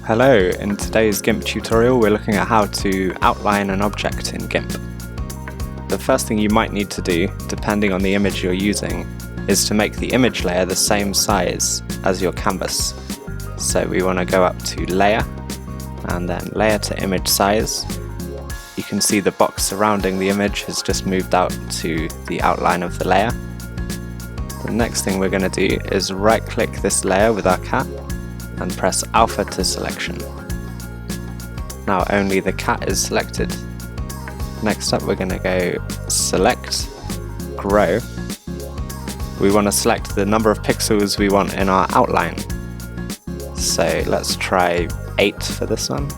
Hello, in today's GIMP tutorial we're looking at how to outline an object in GIMP. The first thing you might need to do, depending on the image you're using, is to make the image layer the same size as your canvas. So we want to go up to Layer, and then Layer to Image Size. You can see the box surrounding the image has just moved out to the outline of the layer. The next thing we're going to do is right-click this layer with our cat and press Alpha to selection. Now only the cat is selected. Next up we're going to go Select, Grow. We want to select the number of pixels we want in our outline. So let's try 8 for this one.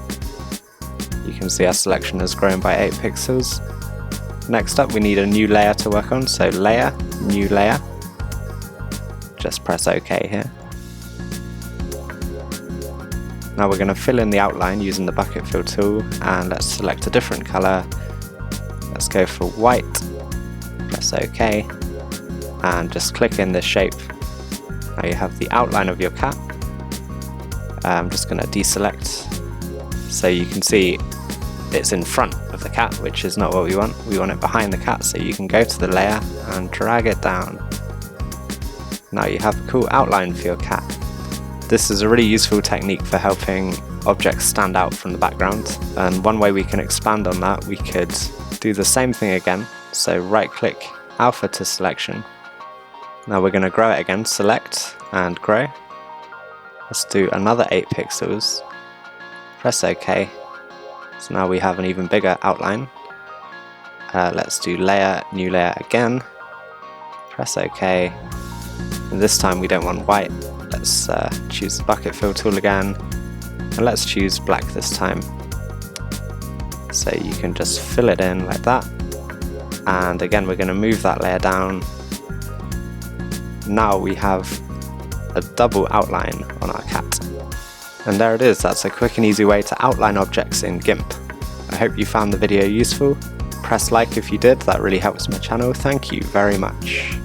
You can see our selection has grown by 8 pixels. Next up we need a new layer to work on, so Layer, New Layer. Just press OK here. Now we're going to fill in the outline using the bucket fill tool, and let's select a different color. Let's go for white, press OK, and just click in this shape. Now you have the outline of your cat. I'm just going to deselect so you can see it's in front of the cat, which is not what we want. We want it behind the cat, so you can go to the layer and drag it down. Now you have a cool outline for your cat. This is a really useful technique for helping objects stand out from the background, and one way we can expand on that, we could do the same thing again. So right click, Alpha to selection. Now we're going to grow it again, select and grow. Let's do another 8 pixels, press OK. So now we have an even bigger outline. Let's do Layer, New Layer again, press OK. And this time we don't want white. Let's choose the bucket fill tool again, and let's choose black this time. So you can just fill it in like that, and again we're going to move that layer down. Now we have a double outline on our cat. And there it is, that's a quick and easy way to outline objects in GIMP. I hope you found the video useful. Press like if you did, that really helps my channel. Thank you very much.